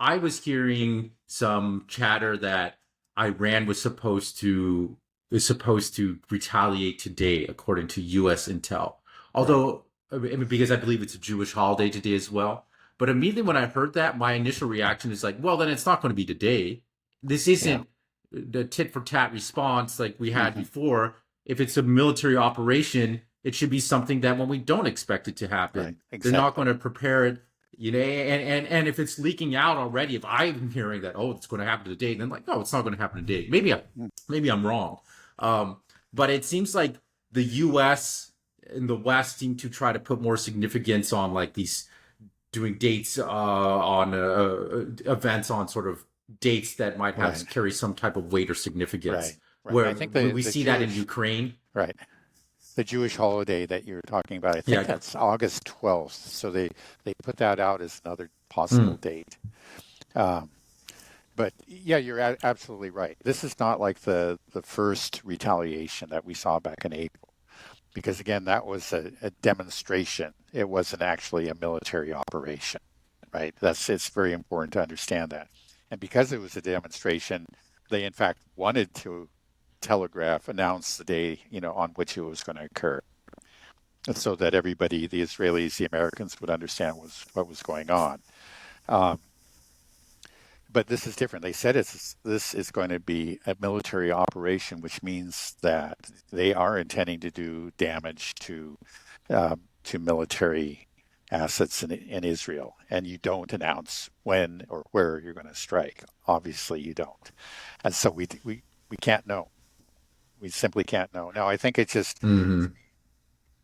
I was hearing some chatter that Iran is supposed to retaliate today, according to U.S. intel. Right. Although, I mean, because I believe it's a Jewish holiday today as well. But immediately when I heard that, my initial reaction is like, well, then it's not going to be today. This Yeah. isn't the tit for tat response like we had Hmm. before. If it's a military operation, it should be something that when we don't expect it to Right. happen, they're not Exactly. going to prepare it. And if it's leaking out already, if I'm hearing that, oh, it's going to happen today, then like, no, it's not going to happen today. Mm. Maybe I'm wrong. But it seems like the U.S. and the West seem to try to put more significance on like these doing dates on events on sort of dates that might have Right. carry some type of weight or significance. Right. Right. I Where think we the see that in Jewish, Ukraine. right, the Jewish holiday that you're talking about, I think Yeah. that's August 12th. So they put that out as another possible Mm, date. Um, but yeah, you're absolutely right. This is not like the first retaliation that we saw back in April, because again, that was a demonstration. It wasn't actually a military operation, right? It's very important to understand that. And because it was a demonstration, they in fact wanted to announce the day, on which it was going to occur, so that everybody, the Israelis, the Americans, would understand what was going on. Um, but this is different. They said this is going to be a military operation, which means that they are intending to do damage to military assets in Israel, and you don't announce when or where you're going to strike. Obviously, you don't, and so we can't know. We simply can't know. Now, I think it's just, hmm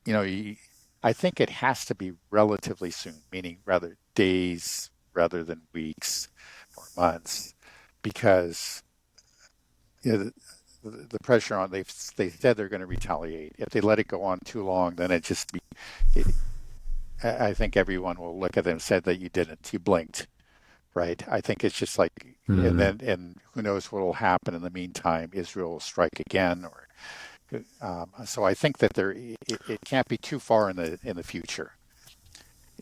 you know, I think it has to be relatively soon, meaning rather days rather than weeks or months, because the pressure on they said they're going to retaliate. If they let it go on too long, then it, I think everyone will look at them and say that you didn't, you blinked, right? I think it's just like, and who knows what will happen in the meantime. Israel will strike again, or so I think that it can't be too far in the future.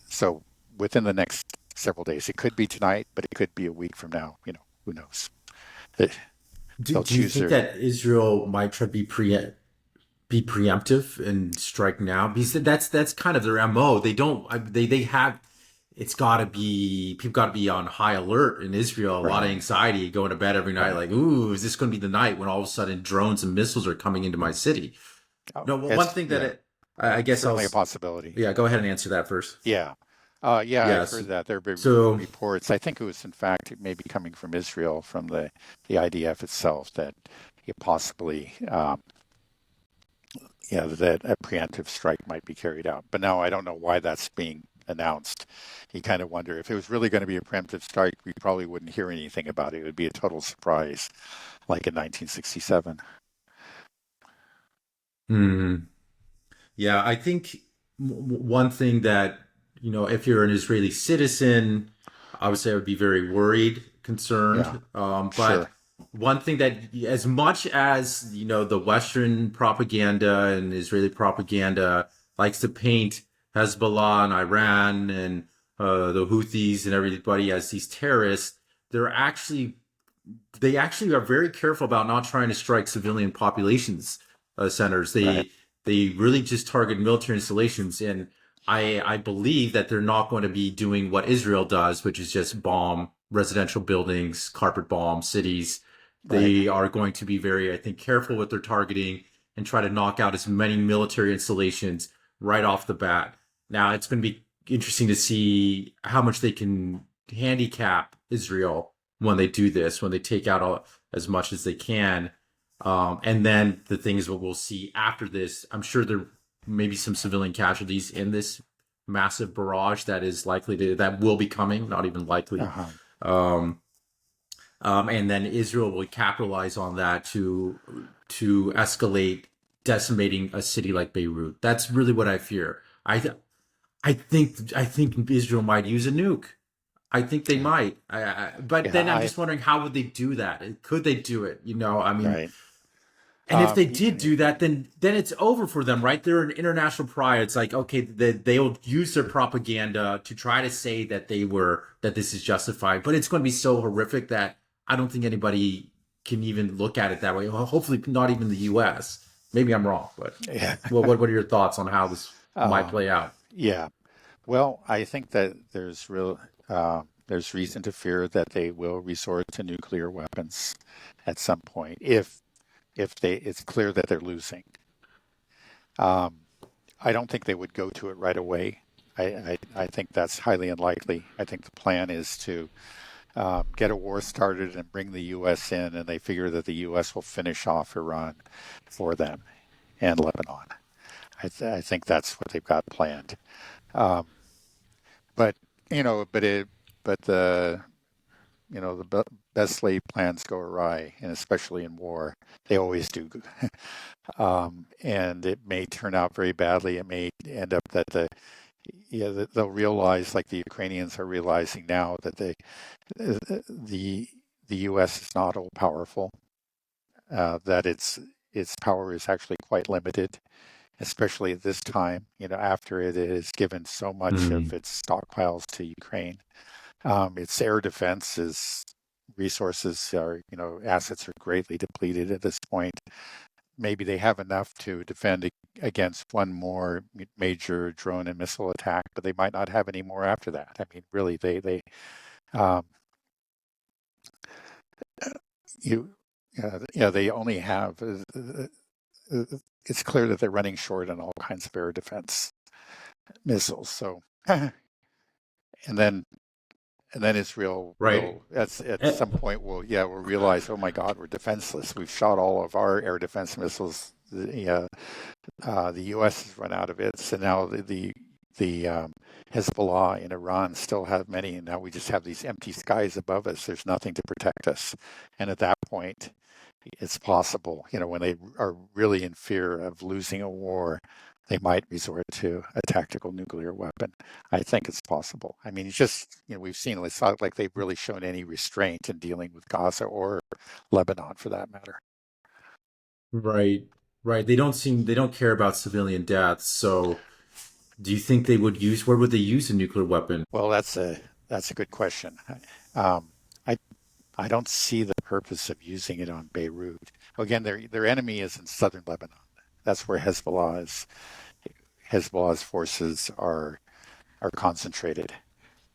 So within the next several days, it could be tonight, but it could be a week from now. Who knows? They, they'll do you choose think their that Israel might try to be preemptive and strike now? Because that's kind of their MO. They don't. They have. It's got to be people got to be on high alert in Israel. A lot of right, anxiety going to bed every night. right. Like, ooh, is this going to be the night when all of a sudden drones and missiles are coming into my city? Oh, No, well, one it's thing that yeah, I guess certainly a possibility. yeah, go ahead and answer that first. Yeah. Yeah, I've Yes. heard that. There have been So, reports. I think it was, in fact, maybe coming from Israel, from the IDF itself, that it possibly, yeah, that a preemptive strike might be carried out. But now I don't know why that's being announced. You kind of wonder if it was really going to be a preemptive strike, we probably wouldn't hear anything about it. It would be a total surprise, like in 1967. hmm, yeah, I think one thing that, if you're an Israeli citizen, obviously I would be very worried, Yeah, concerned. But sure. one thing that, as much as, the Western propaganda and Israeli propaganda likes to paint Hezbollah and Iran and the Houthis and everybody as these terrorists, they're actually they actually are very careful about not trying to strike civilian populations centers. Right. They really just target military installations, and I believe that they're not going to be doing what Israel does, which is just bomb residential buildings, carpet bomb cities. Right. They are going to be very, I think, careful with their targeting and try to knock out as many military installations right off the bat. Now it's going to be interesting to see how much they can handicap Israel when they do this, when they take out as much as they can. And then the thing is what we'll see after this. I'm sure there may be some civilian casualties in this massive barrage that will be coming, not even likely. Uh-huh. Um, and then Israel will capitalize on that to escalate, decimating a city like Beirut. That's really what I fear. I think Israel might use a nuke. I think they Yeah. might. But Yeah. then I'm just wondering, how would they do that? Could they do it? I mean, Right. And if they did do that, then it's over for them, right? They're an international pariah. It's like, okay, they'll use their propaganda to try to say that this is justified, but it's going to be so horrific that I don't think anybody can even look at it that way. Well, hopefully, not even the U.S. Maybe I'm wrong, but Yeah. what are your thoughts on how this might Um, play out? yeah. Well, I think that there's reason to fear that they will resort to nuclear weapons at some point if it's clear that they're losing. Um, I don't think they would go to it right away. I think that's highly unlikely. I think the plan is to get a war started and bring the U.S. in, and they figure that the U.S. will finish off Iran for them and Lebanon. I think that's what they've got planned. Um, but but the best laid plans go awry, and especially in war, they always do. And it may turn out very badly. It may end up that they'll realize, like the Ukrainians are realizing now, that the the U.S. is not all powerful. That its power is actually quite limited, especially at this time. After it has given so much of Mm. its stockpiles to Ukraine. Its air defense is resources are, assets are greatly depleted at this point. Maybe they have enough to defend against one more major drone and missile attack, but they might not have any more after that. I mean, really, um, you, they only have. It's clear that they're running short on all kinds of air defense missiles. So, and then Israel Right. will at Eh, some point we'll realize, oh my God, we're defenseless. We've shot all of our air defense missiles. The U.S. has run out of it, so now the Hezbollah in Iran still have many, and now we just have these empty skies above us. There's nothing to protect us, and at that point, it's possible, when they are really in fear of losing a war, they might resort to a tactical nuclear weapon. I think it's possible. I mean, it's just, we've seen, it's not like they've really shown any restraint in dealing with Gaza or Lebanon for that matter. right. Right. They don't care about civilian deaths. So do you think they would use, where would they use a nuclear weapon? Well, that's a good question. Um, I I don't see the purpose of using it on Beirut. Again, their enemy is in southern Lebanon. That's where Hezbollah's forces are concentrated.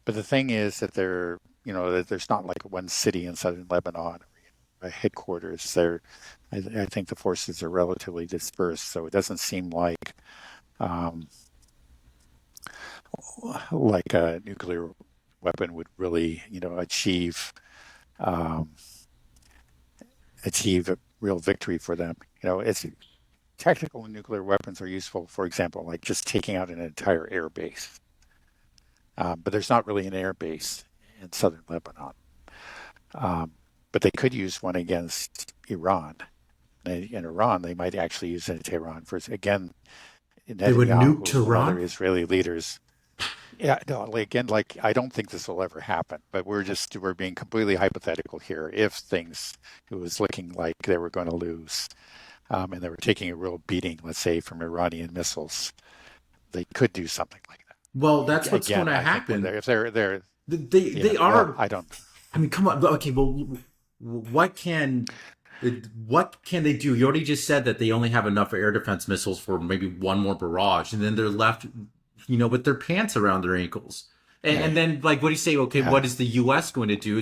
But the thing is that that there's not like one city in southern Lebanon, a headquarters. I think the forces are relatively dispersed, so it doesn't seem um, like a nuclear weapon would really, um, achieve a real victory for them. It's tactical nuclear weapons are useful, for example, like just taking out an entire air base. But there's not really an air base in southern Lebanon. Um, but they could use one against Iran. In Iran, they might actually use it to Iran. Again, They would nuke Netanyahu and other Tehran? Israeli leaders. Yeah, no, again, I don't think this will ever happen. But we're being completely hypothetical here. If it was looking like they were going to lose, and they were taking a real beating, let's say, from Iranian missiles, they could do something like Well, that. that's what's going Again, to I think when happen. they're They well, are. I don't. I mean, come on. Okay, well, what can they do? You already just said that they only have enough air defense missiles for maybe one more barrage, and then they're left, with their pants around their ankles. And then, like, what do you say? Okay, Yeah, what is the U.S. going to do?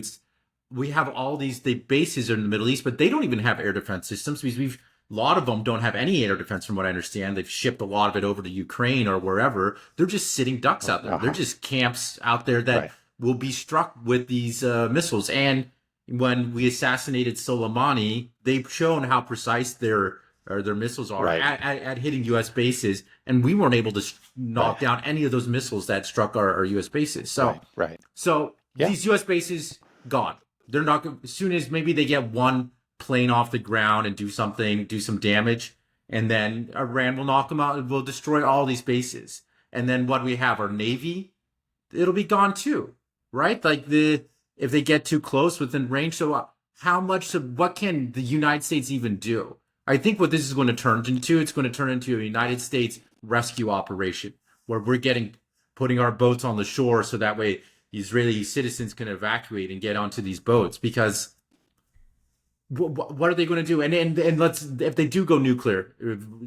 We have all these bases in the Middle East, but they don't even have air defense systems because a lot of them don't have any air defense, from what I understand. They've shipped a lot of it over to Ukraine or wherever. They're just sitting ducks out there. They're uh-huh, just camps out there that right, will be struck with these missiles. And when we assassinated Soleimani, they've shown how precise their missiles are right, at hitting U.S. bases, and we weren't able to right, knock down any of those missiles that struck our U.S. bases. right, So, right. so Yeah, these U.S. bases gone. They're not as soon as maybe they get one plane off the ground and do some damage, and then Iran will knock them out and will destroy all these bases. And then what we have, our navy, it'll be gone too, right? Like if they get too close within range. So what can the United States even do? I think what this is going to turn into, it's going to turn into a United States rescue operation where we're putting our boats on the shore so that way the Israeli citizens can evacuate and get onto these boats. Because what are they going to do? And let's, if they do go nuclear,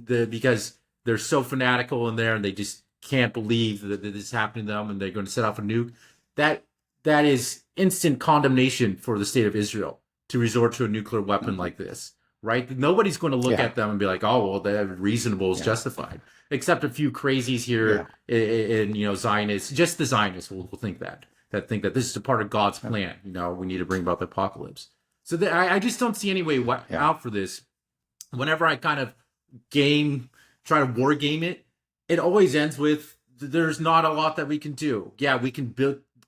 because they're so fanatical in there and they just can't believe that this is happening to them and they're going to set off a nuke. That that is instant condemnation for the state of Israel to resort to a nuclear weapon like this, right? Nobody's going to look Yeah. at them and be like, "Oh, well, they're reasonable is Yeah. justified," except a few crazies Yeah. here in Zionists. Just the Zionists will think that think that this is a part of God's plan. We need to bring about the apocalypse. So I just don't see any way Yeah. out for this. Whenever I kind of try to war game it, it always ends with there's not a lot that we can do. Yeah, we can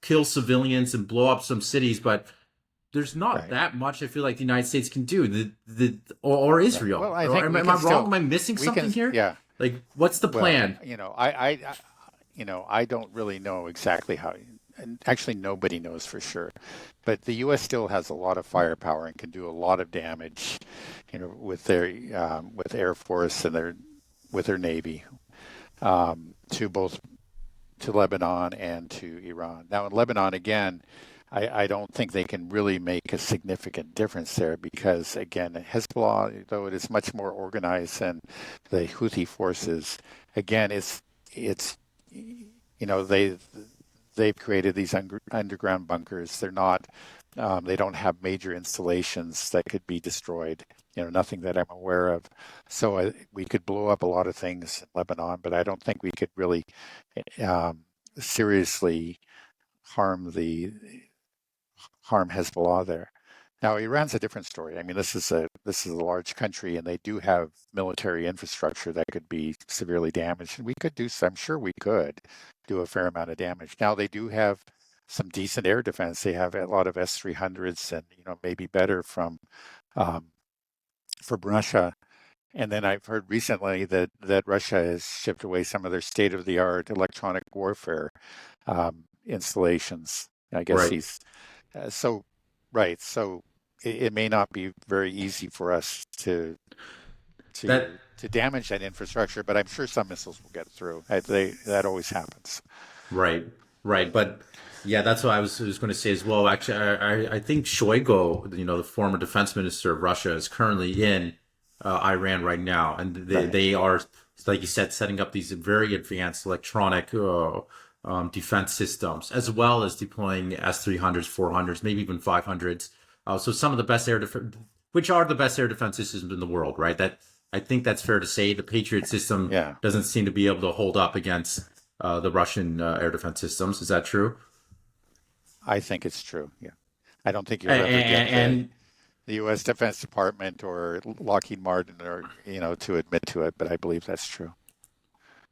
kill civilians and blow up some cities, but there's not Right. that much I feel like the United States can do. Or Right. Israel. Well, I Or think am we I can wrong? still Am I missing we something can here? yeah. Like, what's the Well, plan? I don't really know exactly how, and actually nobody knows for sure. But the U.S. still has a lot of firepower and can do a lot of damage, with their with Air Force and with their Navy, to both to Lebanon and to Iran. Now in Lebanon again, I don't think they can really make a significant difference there because again, Hezbollah, though it is much more organized than the Houthi forces, again, it's they've created these underground bunkers. They're not they don't have major installations that could be destroyed. Nothing that I'm aware of. So we could blow up a lot of things in Lebanon, but I don't think we could really seriously harm the harm Hezbollah there. Now, Iran's a different story. I mean, this is a large country, and they do have military infrastructure that could be severely damaged. And we could do. I'm sure we could do a fair amount of damage. Now, they do have some decent air defense. They have a lot of S-300s, and maybe better um, from Russia. And then I've heard recently that Russia has shipped away some of their state-of-the-art electronic warfare installations. I guess Right. he's so right. So it may not be very easy for us That to damage that infrastructure, but I'm sure some missiles will get through. That always happens. Right, right. But yeah, that's what was going to say as well. Actually, I think Shoigu, the former defense minister of Russia, is currently in Iran right now, and Right. they are, like you said, setting up these very advanced electronic defense systems, as well as deploying S-300s, 400s, maybe even 500s. So some of the best which are the best air defense systems in the world, right? That I think that's fair to say. The Patriot system Yeah, doesn't seem to be able to hold up against the Russian air defense systems. Is that true? I think it's true. Yeah, I don't think you'll ever get And the U.S. Defense Department or Lockheed Martin or to admit to it, but I believe that's true.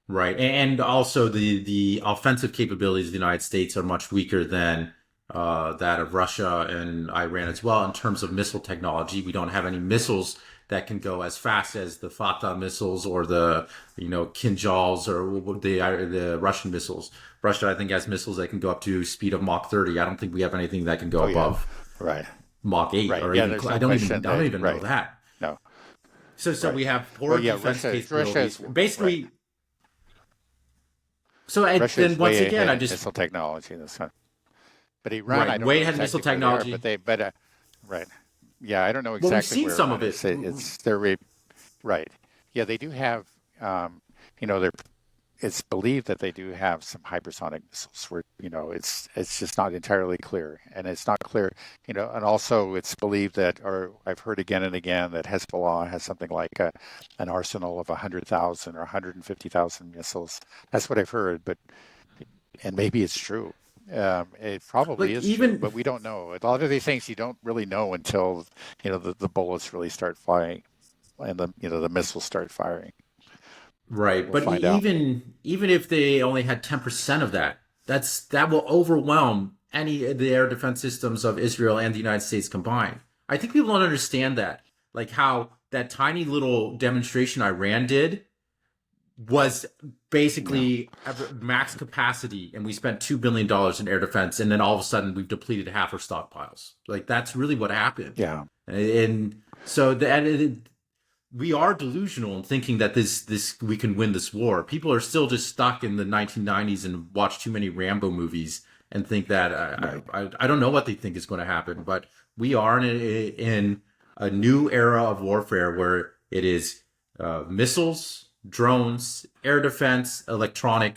right, and also the offensive capabilities of the United States are much weaker than that of Russia and Iran as well in terms of missile technology. We don't have any missiles that can go as fast as the Fatah missiles or the Kinjals or the Russian missiles. Russia, I think, has missiles that can go up to speed of Mach 30. I don't think we have anything that can go Oh yeah, above right, Mach 8 right. or Yeah, even there's I no don't even question I don't that even know right. that. No, So right. we have Well, poor yeah, defense Russia capabilities. is right. Basically, Russia is then once way again, ahead I in just missile technology. That's not, but Iran, right I don't way know ahead of missile exactly where they are, technology. but right. Yeah, I don't know Well, we've exactly seen where some Iran of is. it. It's they're right. Yeah, they do have. They're it's believed that they do have some hypersonic missiles where it's just not entirely clear, and it's not clear, and also it's believed that, or I've heard again and again, that Hezbollah has something like an arsenal of 100,000 or 150,000 missiles. That's what I've heard, and maybe it's true. It probably Like is true, even but we don't know. A lot of these things you don't really know until the bullets really start flying and the missiles start firing. right, We'll but find out. even if they only had 10% of that, that will overwhelm any of the air defense systems of Israel and the United States combined. I think people don't understand that, like how that tiny little demonstration Iran did was No. basically at max capacity, and we spent $2 billion in air defense, and then all of a sudden we've depleted half our stockpiles. Like that's really what happened, Yeah. and so we are delusional in thinking that this we can win this war. People are still just stuck in the 1990s and watch too many Rambo movies and think that Right. I don't know what they think is going to happen, but we are in a new era of warfare where it is missiles, drones, air defense, electronic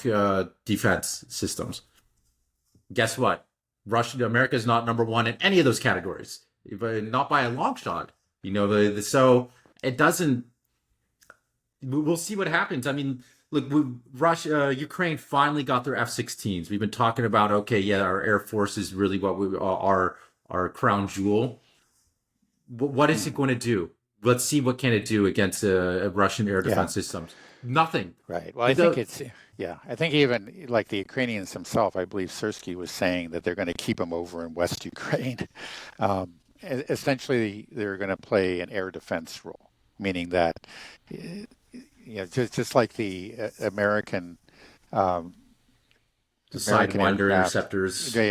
defense systems. Guess what? America is not number one in any of those categories, but not by a long shot. So it doesn't. We'll see what happens. I mean, look, Russia, Ukraine finally got their F-16s. We've been talking about, okay, yeah, our air force is really what we are, our crown jewel. What is it Mhm. going to do? Let's see what can it do against Russian air Yeah. defense systems. Nothing. Right. Well, I think The it's, yeah, I think even like the Ukrainians themselves, I believe Sersky was saying that they're going to keep them over in West Ukraine. Essentially, they're going to play an air defense role, meaning that, just like the um, the American Sidewinder aircraft. interceptors.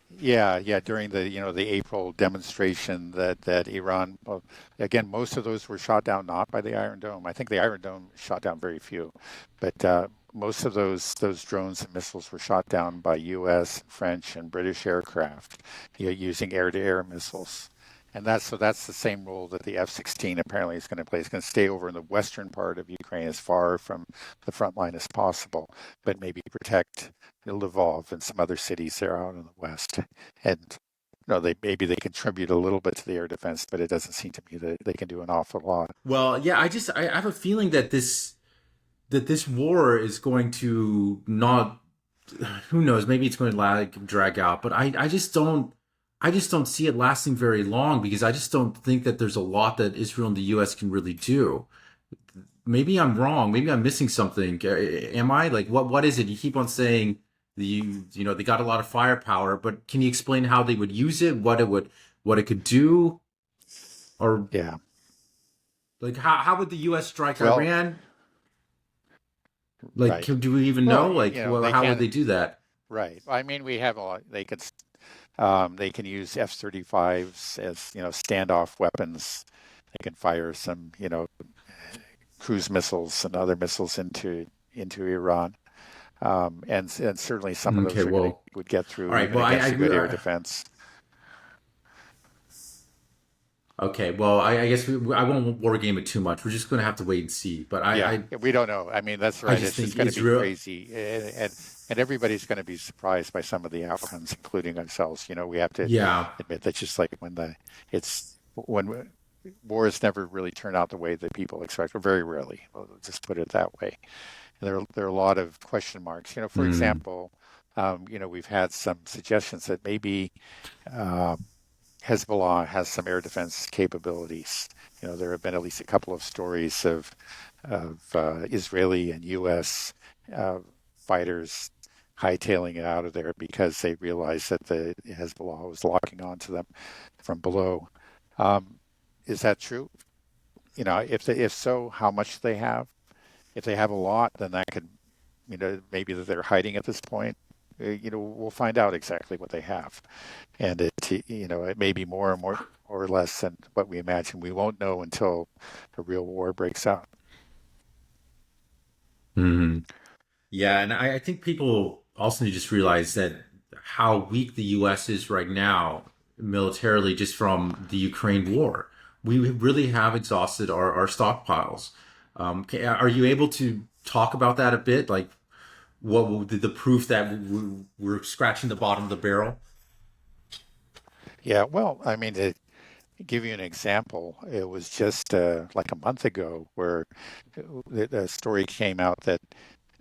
Yeah, yeah. During the April demonstration that Iran, well, again, most of those were shot down not by the Iron Dome. I think the Iron Dome shot down very few, but most of those drones and missiles were shot down by U.S., French, and British aircraft, using air-to-air missiles. And that's the same role that the F-16 apparently is going to play. It's going to stay over in the western part of Ukraine, as far from the front line as possible, but maybe protect Lvov and some other cities there out in the west. And they maybe they contribute a little bit to the air defense, but it doesn't seem to me that they can do an awful lot. Well, yeah, I have a feeling that this war is going to not, who knows, maybe it's going to drag out, but I just don't see it lasting very long because I just don't think that there's a lot that Israel and the US can really do. Maybe I'm wrong, maybe I'm missing something. Am I? Like, what is it? You keep on saying they got a lot of firepower, but can you explain how they would use it, what it could do, or Yeah. like how would the US strike Well, Iran? Like, right. do we even Well, know? Like, they how would can. they do that? Right. I mean, we have a lot. They can use F-35s as standoff weapons. They can fire some cruise missiles and other missiles into Iran. And certainly some of Okay, those are going to well, would get all through right. even Well, I against a agree. good air defense. Okay, well, I guess I won't war game it too much. We're just going to have to wait and see. But Yeah, we don't know. I mean, that's I right. just It's just think going to be Israel. crazy, and everybody's going to be surprised by some of the outcomes, including ourselves. We have to Yeah. admit that just like when wars never really turn out the way that people expect, or very rarely. We'll just put it that way. And there are a lot of question marks. For Mm, example, we've had some suggestions that maybe. Um, Hezbollah has some air defense capabilities. There have been at least a couple of stories of Israeli and U.S. Uh, fighters hightailing it out of there because they realized that the Hezbollah was locking onto them from below. Um, is that true? If so, how much they have? If they have a lot, then that could, maybe that they're hiding at this point. We'll find out exactly what they have, and it may be more and more or less than what we imagine. We won't know until a real war breaks out. mm. Yeah, and I think people also need to just realize that how weak the U.S. is right now militarily, just from the Ukraine war. We really have exhausted our stockpiles. Are you able to talk about that a bit? Like, the proof that we're scratching the bottom of the barrel? Yeah, well, I mean, to give you an example, it was just like a month ago where the story came out that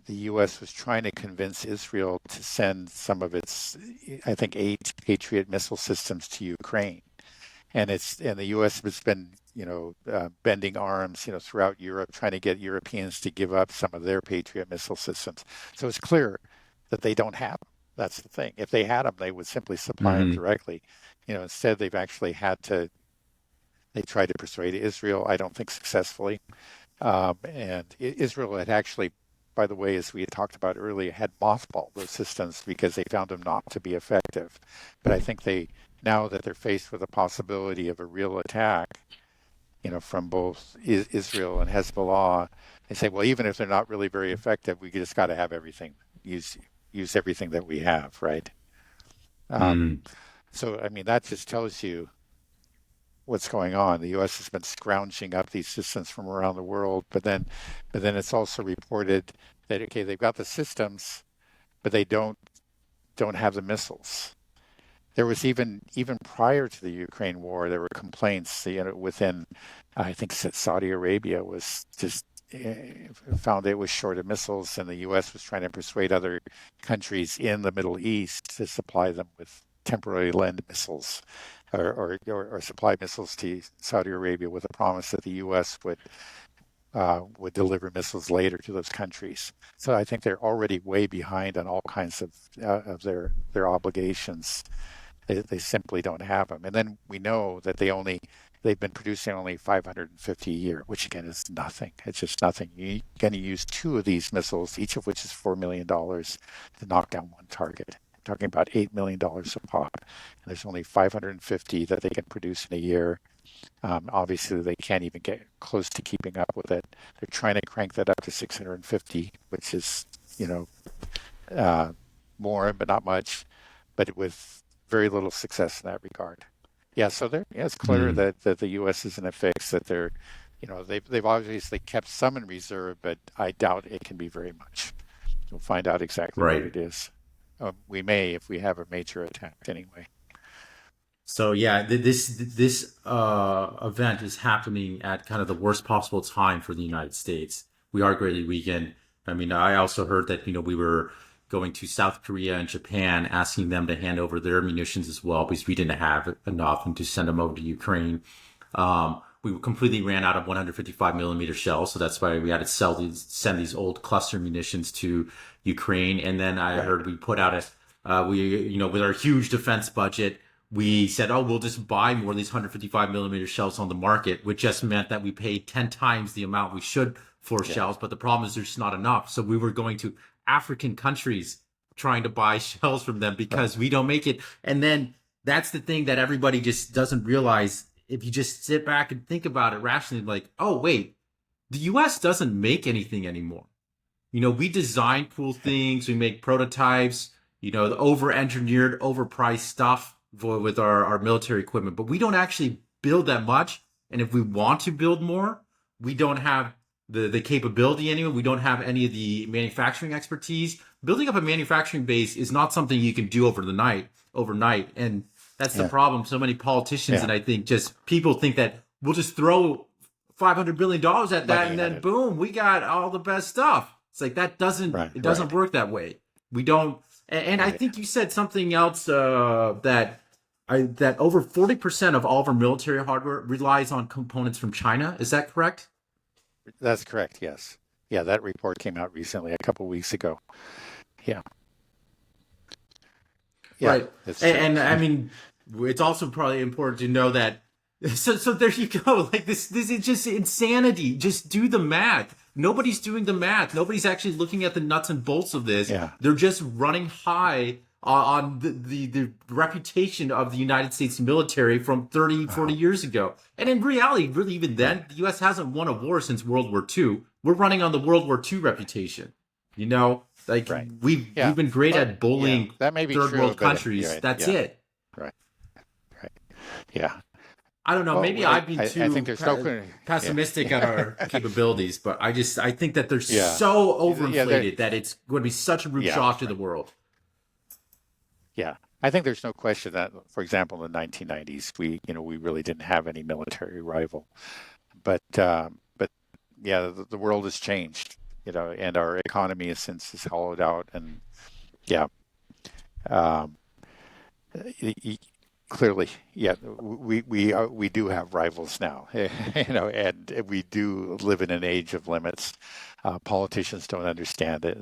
the U.S. was trying to convince Israel to send some of its, I think, 8 Patriot missile systems to Ukraine. And the U.S. has been bending arms throughout Europe trying to get Europeans to give up some of their Patriot missile systems. So it's clear that they don't have them. That's the thing. If they had them, they would simply supply them Hmm. directly. Instead they've actually had to. They tried to persuade Israel. I don't think successfully. And Israel had actually, by the way, as we had talked about earlier, had mothballed those systems because they found them not to be effective. But I think now that they're faced with the possibility of a real attack, from both Israel and Hezbollah. They say, well, even if they're not really very effective, we just got to have everything, use use everything that we have, right? Um, Mm, so, I mean, that just tells you what's going on. The U.S. has been scrounging up these systems from around the world, but then it's also reported that okay, they've got the systems, but they don't have the missiles. There was even prior to the Ukraine war, there were complaints, within, I think Saudi Arabia was just found it was short of missiles, and the U.S. was trying to persuade other countries in the Middle East to supply them with temporary lend missiles, or supply missiles to Saudi Arabia with a promise that the U.S. would deliver missiles later to those countries. So I think they're already way behind on all kinds of their obligations. They simply don't have them. And then we know that they've been producing only 550 a year, which again is nothing. It's just nothing. You're going to use two of these missiles, each of which is $4 million, to knock down one target. Talking about $8 million a pop, and there's only 550 that they can produce in a year. Obviously, they can't even get close to keeping up with it. They're trying to crank that up to 650, which is, you know, uh, more, but not much, but with very little success in that regard. Yeah, so yeah, it's clear mm, that the U.S. is in a fix. That they've obviously kept some in reserve, but I doubt it can be very much. We'll find out exactly what right. it is. We may if we have a major attack anyway. So yeah, this event is happening at kind of the worst possible time for the United States. We are greatly weakened. I mean, I also heard that we were going to South Korea and Japan, asking them to hand over their munitions as well because we didn't have enough and to send them over to Ukraine. We completely ran out of 155 millimeter shells, so that's why we had to send these old cluster munitions to Ukraine. And then I Right. heard we put out with our huge defense budget, we said, oh, we'll just buy more of these 155 millimeter shells on the market, which just meant that we paid 10 times the amount we should for Yeah. shells. But the problem is there's just not enough. So we were going to African countries trying to buy shells from them Right. because we don't make it. And then that's the thing that everybody just doesn't realize. If you just sit back and think about it rationally, like, oh, wait, the US doesn't make anything anymore. We design cool things, we make prototypes, the over engineered, overpriced stuff with our military equipment, but we don't actually build that much. And if we want to build more, we don't have the capability anyway. We don't have any of the manufacturing expertise. Building up a manufacturing base is not something you can do overnight. And that's the Yeah. problem. So many politicians, Yeah. and I think just people think that we'll just throw $500 billion at that, Money and at then it. boom, we got all the best stuff. It's like that doesn't Right. it doesn't Right. work that way. We don't. And I Right. think you said something else that over 40% of all of our military hardware relies on components from China. Is that correct? That's correct. Yes. Yeah, that report came out recently, a couple weeks ago. Yeah. Yeah, Right. it's true. And I mean, it's also probably important to know that. So there you go. Like this is just insanity. Just do the math. Nobody's doing the math. Nobody's actually looking at the nuts and bolts of this. Yeah. They're just running high on the reputation of the United States military from 30, 40 Uh-huh. years ago. And in reality, really, even Right. then, the U.S. hasn't won a war since World War II. We're running on the World War II reputation. Like Right. we've Yeah. been great Well, at yeah, bullying that may be third true, world but countries. yeah, That's yeah, it. right, right. Yeah. I don't know. Well, Maybe I've been I think too there's no, yeah, pessimistic at our capabilities, but I think that they're yeah, so yeah, there, overinflated that it's going to be such a rude yeah, shock to the right. world. Yeah. I think there's no question that, for example, in the 1990s, we really didn't have any military rival, but yeah, the world has changed, and our economy has since is hollowed out, and yeah, um, y- y- clearly, yeah, we do have rivals now, and we do live in an age of limits. Politicians don't understand it.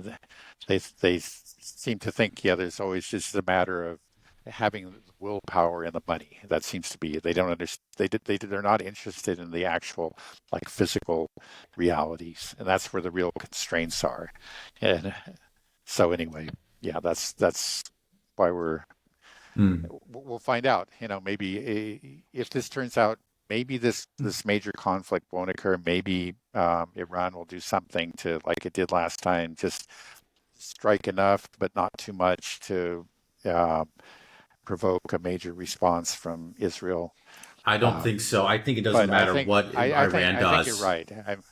They seem to think, yeah, there's always just a matter of having willpower and the money. That seems to be they don't understand. They're not interested in the actual like physical realities, and that's where the real constraints are. And so anyway, yeah, that's why we'll find out. Maybe if this turns out maybe this major conflict won't occur. Maybe Iran will do something to, like it did last time, just strike enough, but not too much to uh, provoke a major response from Israel. I don't think Um, so. I think it doesn't but I matter think what Iran I think you're does. right. I'm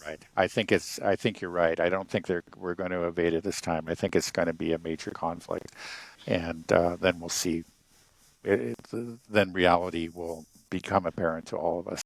right. I think you're right. I don't think we're going to evade it this time. I think it's going to be a major conflict, and then we'll see. Then reality will become apparent to all of us.